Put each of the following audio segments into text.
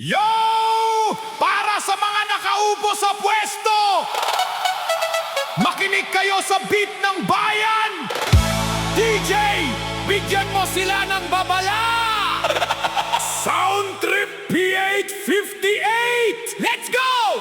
Yo! Para sa mga nakaupo sa pwesto, makinig kayo sa beat ng bayan! DJ, bigyan mo sila ng babala! Sound Trip P858! Let's go!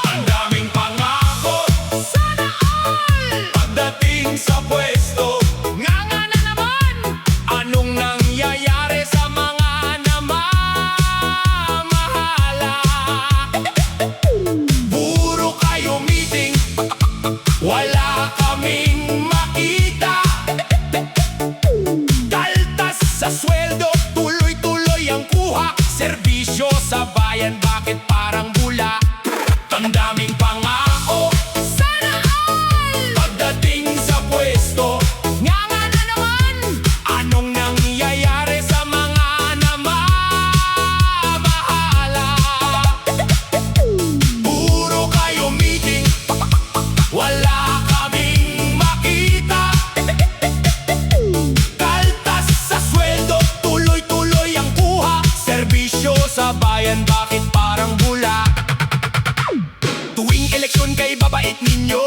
Ang daming pangako, sana all! Pagdating sa pwesto, nga na naman! Anong nangyayari sa mga namamahala? Puro kayo meeting, wala kaming makita. Kaltas sa sweldo, tuloy-tuloy ang kuha. Serbisyo sa bayan, bakit parang bula? Ang daming pangako, sana all! Pagdating sa pwesto, nga na naman! Anong nangyayari sa mga namamahala? Puro kayo meeting, wala kaming makita. Kaltas sa sweldo, tuloy-tuloy ang kuha. Serbisyo sa bayan, bakit parang bula? Tuwing eleksyon kay babait ninyo,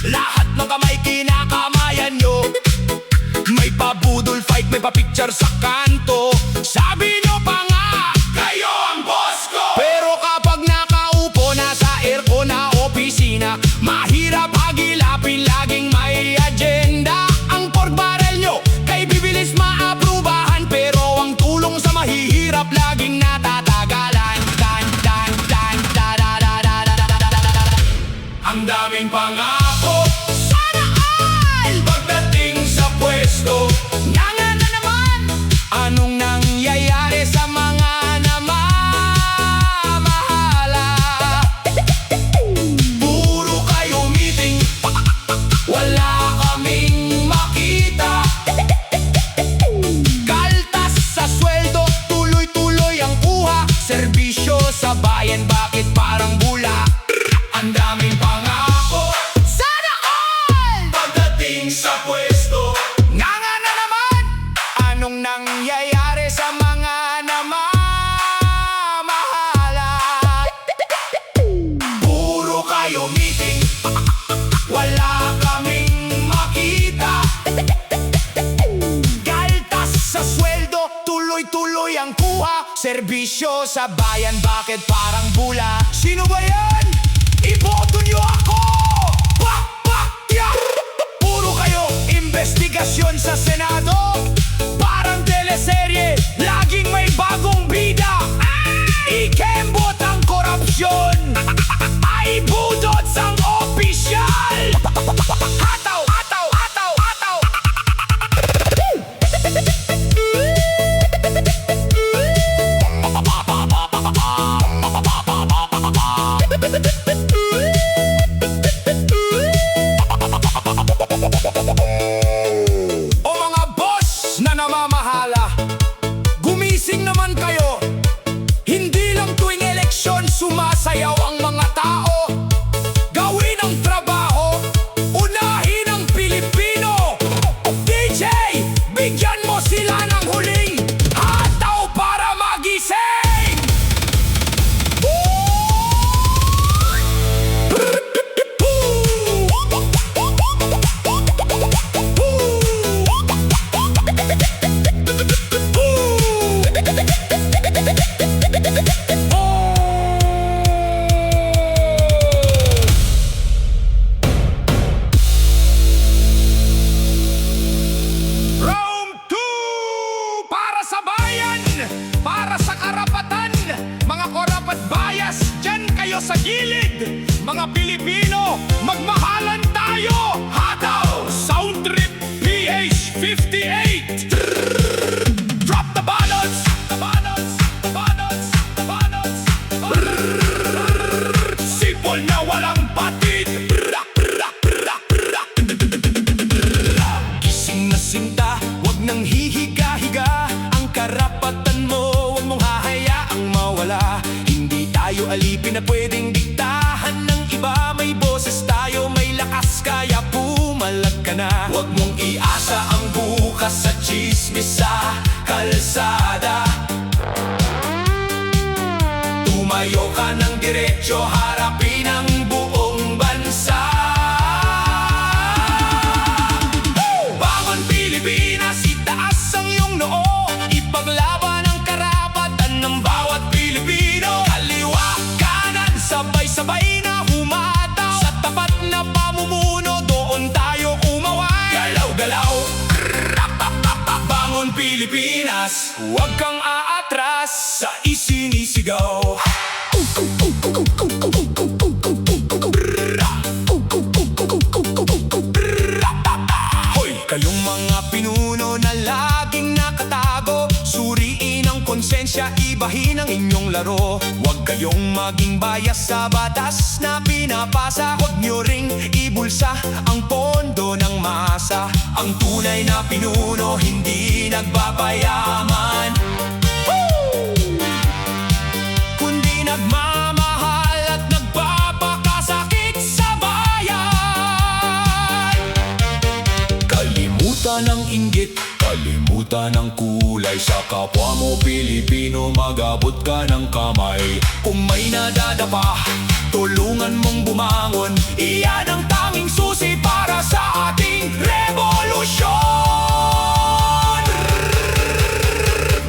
lahat ng kamay kinakamayan nyo. May pabudol fight, may pa-picture sa kanto. Sabi nyo pa nga, kayo ang boss ko! Pero kapag nakaupo na sa aircon na opisina, mahirap hagilapin, laging may agenda. Ang pork barrel nyo, kay bibilis maaprubahan, pero ang tulong sa mahihirap laging natatagalan. Ang daming pangako, sana all! Pagdating sa pwesto, nga na naman! Anong nangyayari sa mga namamahala? Puro kayo meeting, wala kaming makita. Kaltas sa sweldo, tuloy-tuloy ang kuha. Serbisyo sa bayan, bakit parang bula? Ang daming pangako, sana all! Pagdating sa pwesto, nga na naman! Anong nangyayari sa mga namamahala? Puro kayo meeting, wala kaming makita. Kaltas sa sweldo, tuloy-tuloy ang kuha. Serbisyo sa bayan, bakit parang bula? Sino ba yan? Iboto nyo ako! Pak! Pak! Yeah! Puro kayo investigasyon sa Senado, parang teleserye, laging may bagong bida. Ikembot ang korupsyon, ay budot sang opisyal. Hataw! Hataw! Hataw! Hataw! O mga boss na namamahala, gumising naman kayo. Hindi lang tuwing eleksyon sumasayaw ang mga tao. Gawin ang trabaho, unahin ang Pilipino. DJ, bigyan mo sila ng huling hataw para magising. Round 2! Para sa bayan, para sa karapatan, mga korapat bias, dyan kayo sa gilid. Mga Pilipino, magmahalan tayo! Hataw! Sound Trip PH58! Drop the balance! The balance! The balance! The balance! Sipol na walang patid! Gising na sinta, wag nang hihiga-higa. Ang karapatan mo, wag mong hahayaang mawala. Hindi tayo alipin na pwedeng diktahan ng iba. May boses tayo, may lakas, kaya pumalag ka na. Wag mong iasa ang bukas sa chismisa. kalsada. Tumayo ka ng diretso, harapin ang buong bansa. Bangon Pilipinas, itaas ang iyong noo, ipaglaban ang karapatan ng bawat Pilipino. Kaliwa, kanan, sabay-sabay na humataw, sa tapat na pamumuno, doon tayo umaway. Galaw-galaw, bangon Pilipinas, huwag kang aatras sa isinisigaw. Hoy! Kayong mga pinuno na laging nakatago, suriin ang konsensya, ibahin ang inyong laro. Huwag kayong maging bias sa batas na pinapasa, huwag nyo ring ibulsa ang pondo ng masa. Ang tunay na pinuno hindi nagpapayaman, kundi nagmamahal at nagpapakasakit sa bayan. Kalimutan ang inggit, kalimutan ang kulay, sa kapwa mo Pilipino magabot ka ng kamay. Kung may nadadapa, tulungan mong bumangon, iyan ang tanging susi para sa ating revolusyon.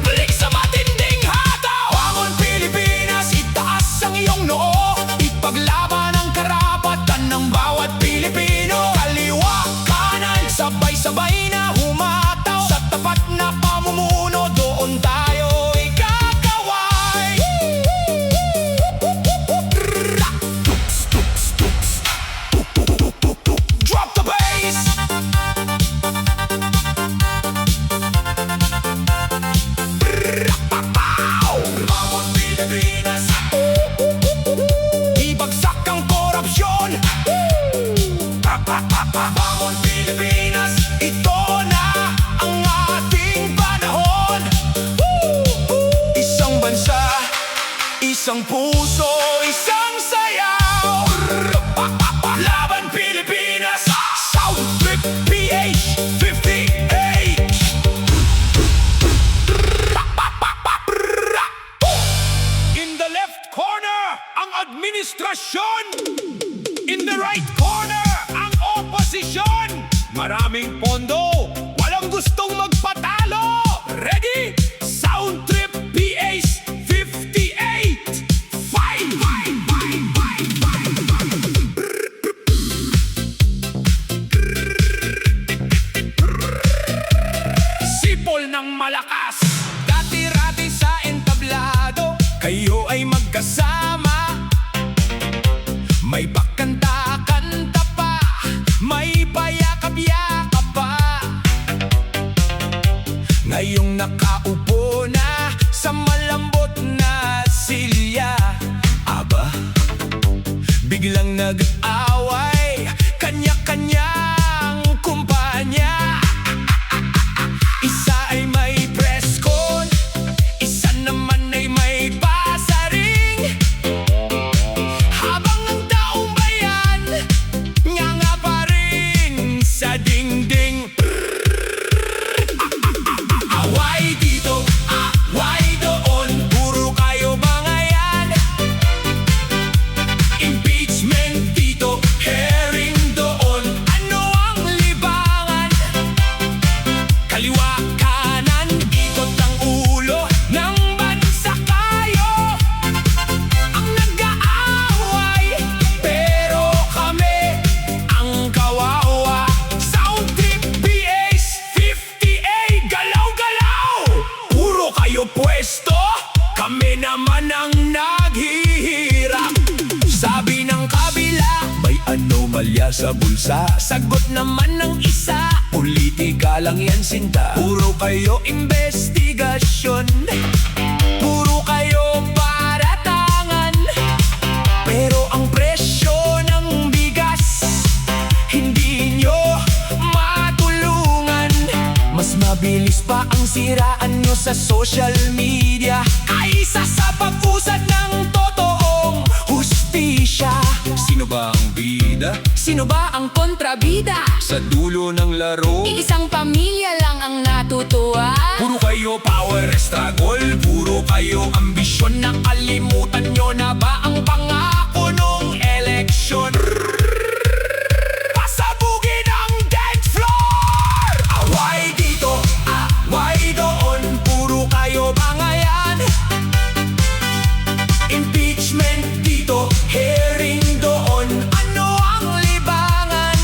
Balik sa matinding hataw, bangon Pilipinas, itaas ang iyong noo, ipaglaban ang karapatan ng bawat Pilipino. Kaliwa, kanan, sabay-sabay na humataw, sa tapat na pamumuno, doon tayo ikakaway. Drop the bass. Bangon Pilipinas, ibagsak ang korupsyon. Bangon Pilipinas, ito na ang ating panahon. Isang bansa, isang puso, isang sayaw. Laban Pilipinas, Sound Trip PH58. In the left corner, ang administrasyon. In the right corner, ang oposisyon. Maraming pondo, walang gustong magpatalo. Ready? Sound Trip PH58. Fight! Sipol ng malakas, dati-rati sa entablado, kayo ay magkasama. May pakanta-kanta pa, may payakap-yakap pa. Ngayong nakaupo na sa malambot na silya, aba, biglang nag-away, kanya-kanyang kumpanya. Isa ay may press con, isa naman ay may pasaring. Habang ang taong bayan nganga pa rin sa dingding. Away dito, away doon, puro kayo bangayan. Impeachment dito, hearing doon, ano ang libangan? Kaliwa, kanan, ikot ang ulo ng bansa kayo ang nag-aaway, pero kami ang kawawa. Sound Trip PH58, galaw-galaw. Puro kayo pwesto, kami naman ang naghihirap. Sabi ng kabila, may anomalya sa bulsa. Sagot naman ng isa, politika lang yan sinta. Puro kayo investigasyon, puro kayo paratangan. Pero ang presyo ng bigas, hindi nyo matulungan. Mas mabilis pa ang siraan nyo sa social media kaysa sa pag-usad ng totoong hustisya. Sino ba ang bida? Sino ba ang kontrabida? Sa dulo ng laro, Iisang pamilya lang ang natutuwa. puro kayo power struggle, puro kayo ambisyon. Nakalimutan nyo na ba ang pangako nung eleksyon? Pasabugin ang dance floor! Away dito, away doon, puro kayo bangayan. Impeachment dito, hearing doon. Ano ang libangan?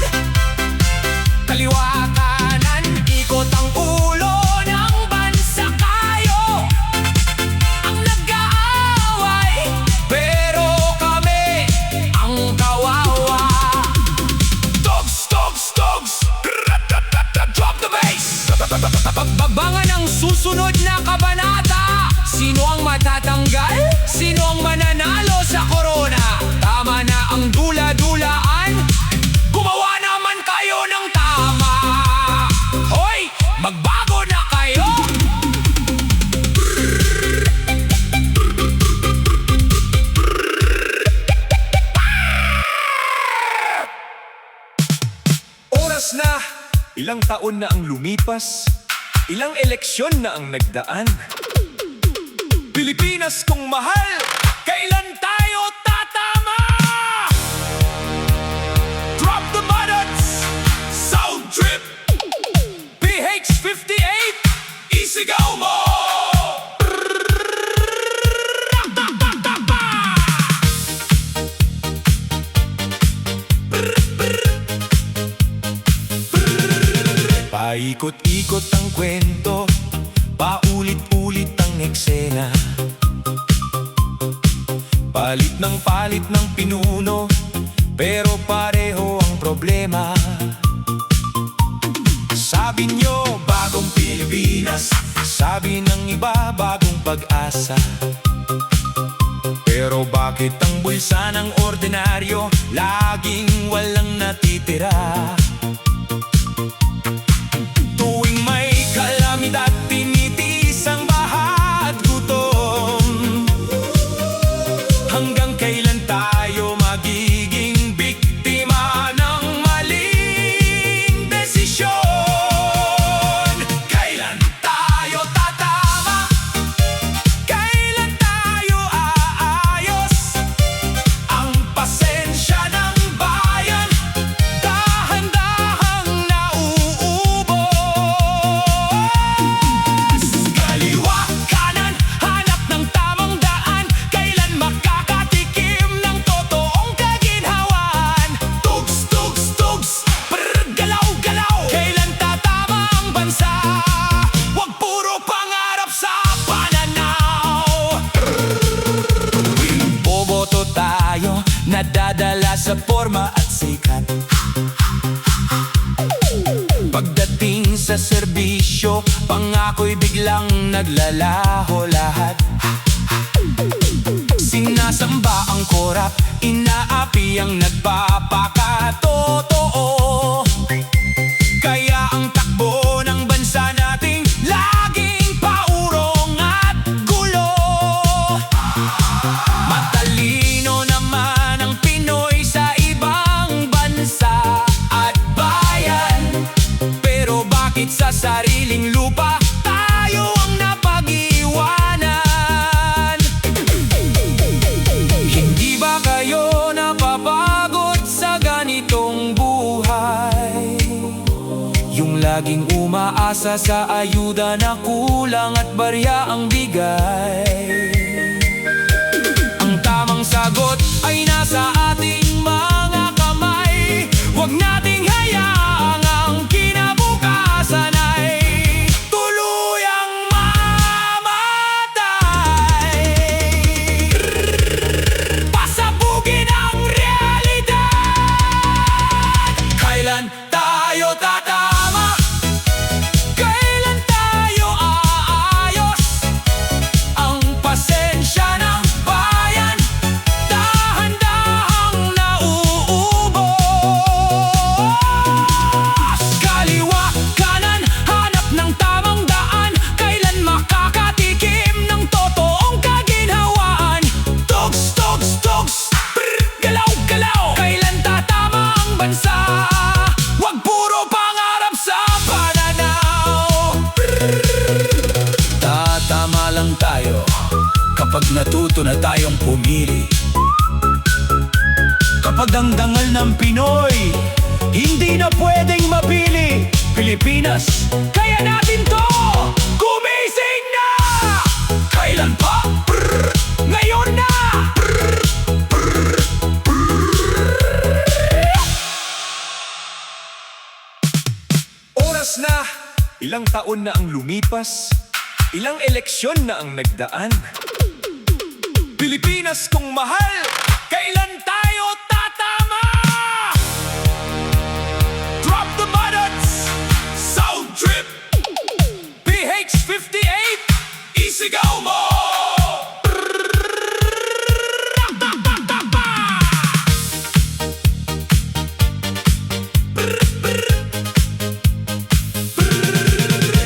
Kaliwa kanan, ikot ang ulo ng bansa. Kayo ang nag-aaway, pero kami ang kawawa. Dogs, dogs, dogs, drop the bass. Pagbabangan ang susunod na kabanata. Sino ang matatanggal? Sino ang mananalo sa corona? Tama na ang dula-dulaan. Gumawa naman kayo ng tama. Hoy, magbago na kayo. oras na. Ilang taon na ang lumipas, ilang eleksyon na ang nagdaan. Pilipinas kong mahal, kailan tayo tatama? Drop the buttons. Sound trip. PH58, Isigaw mo. paikot-ikot ang kwento, paulit-ulit ang eksena. Palit ng pinuno, pero pareho ang problema. Sabi nyo, bagong Pilipinas, sabi ng iba, bagong pag-asa. Pero bakit ang bulsa ng ordinaryo laging walang natitira? Tuwing may kalamidad, tinitis ang baha at gutom. Hanggang kailan tayo magiging biktima ng maling desisyon? Kailan tayo tatama? Kailan tayo aayos? Ang pasensya ng bayan, Dahan-dahang nauubos. kaliwa kanan, Hanap ng tamang daan, kailan makakatikim ng totoong kaginhawan? tugs, tugs, tugs, galaw, galaw. Kailan tatama ang bansa? Huwag puro pangarap sa pananaw. Boboto tayo, nadadala sa forma at sikat. Pagdating sa serbisyo, pangako'y biglang naglalaho lahat. Sinasamba ang korap, inaapi ang nagpapakatotoo. Kaya ang takbo ng bansa nating laging paurong at gulo. Matalino naman ang Pinoy sa ibang bansa at bayan. Pero bakit sa sariling lupa tayo ang napag-iwanan? Hindi ba kayo napapagod sa ganitong buhay? Yung laging umaasa sa ayuda na kulang at barya ang bigay. Ang tamang sagot ay nasa ating mga kamay. Huwag nating hayaang ang kinabukasan ay tuluyang mamatay. Pasabugin ang realidad. Kailan tayo tatama? Kailan tayo aayos? Ang lang tayo kapag natuto na tayong pumili. Kapag ang dangal ng Pinoy hindi na pwedeng mapili, Pilipinas, kaya natin to! Gumising na! Kailan pa? Brr, ngayon na! Oras na, ilang taon na ang lumipas, ilang eleksyon na ang nagdaan. Pilipinas kong mahal, kailan tayo tatama? Drop the buttons, sound trip, PH58, isigaw mo!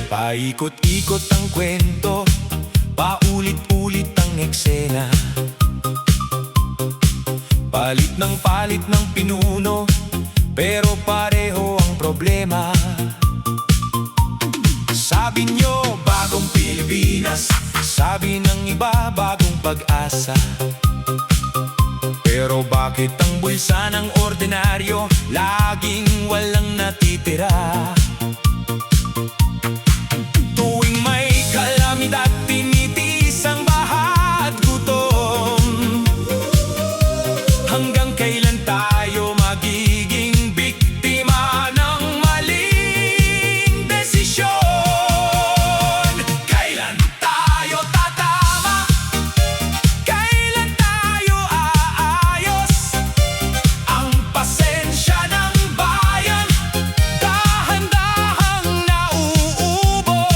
Paikot-ikot ang kwento, paulit-ulit ang eksena. Palit ng pinuno, pero pareho ang problema. Sabi nyo, bagong Pilipinas, sabi ng iba, bagong pag-asa. Pero bakit ang bulsa ng ordinaryo laging walang natitira? Tuwing may kalamidad, tinitis ang baha at gutom. Hanggang kailan tayo magiging biktima ng maling desisyon? Kailan tayo tatama? Kailan tayo aayos? Ang pasensya ng bayan, dahan-dahang nauubos.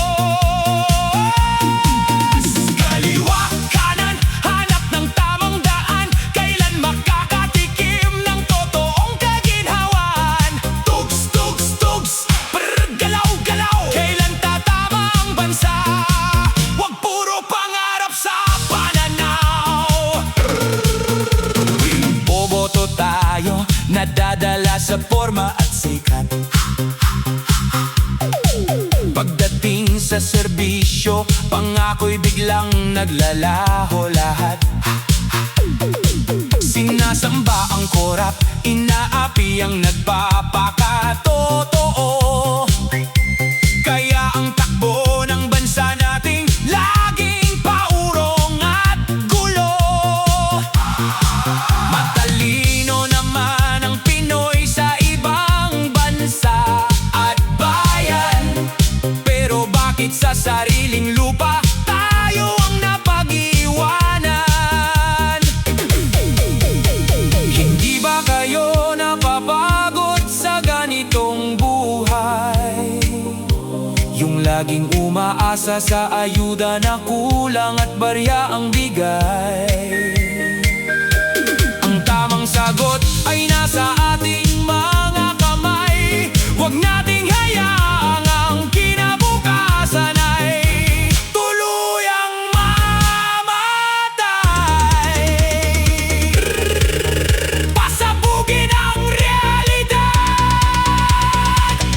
Kaliwa, kanan, hanap ng tamang daan. Kailan makakatikim ng totoong kaginhawan? Tugs, tugs, tugs, brr, galaw, galaw. Kailan tatama ang bansa? Huwag puro pangarap sa pananaw. Tuwing boboto tayo, nadadala sa forma at sikat. Pagdating sa serbisyo, pangako'y biglang naglalaho lahat. Sinasamba ang korap, inaapi ang nagpapakatotoo. Kaya ang takbo ng bansa nating laging paurong at gulo. Matalino naman ang Pinoy sa ibang bansa at bayan, pero bakit sa sariling lupa tayo ang napag-iwanan? Hindi ba kayo napapagod sa ganitong buhay? Yung laging umaasa sa ayuda na kulang at barya ang bigay. Ang tamang sagot ay nasa ating mga kamay. Huwag nating hayaang ang kinabukasan ay tuluyang mamatay. Pasabugin ang realidad.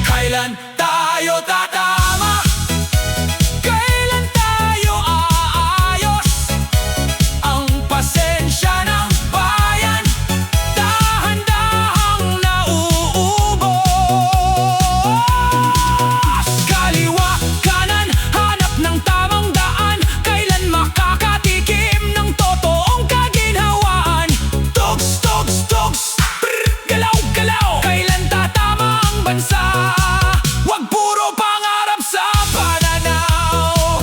Kailan tayo tatama? Kailan tayo aayos? Ang pasensya ng bayan, dahan-dahang nauubos. Kaliwa, kanan, hanap ng tamang daan. Kailan makakatikim ng totoong kaginhawaan? Tugs, tugs, tugs, brr, galaw, galaw. Kailan tatama ang bansa? Huwag puro pangarap sa pananaw.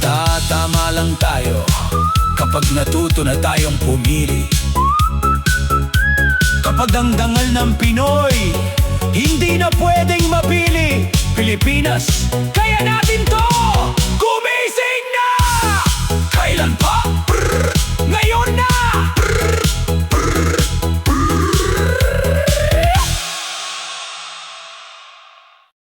Tatama lang tayo kapag natuto na tayong pumili. Kapag ang dangal ng Pinoy hindi na pwedeng mapili, Pilipinas, kaya natin to!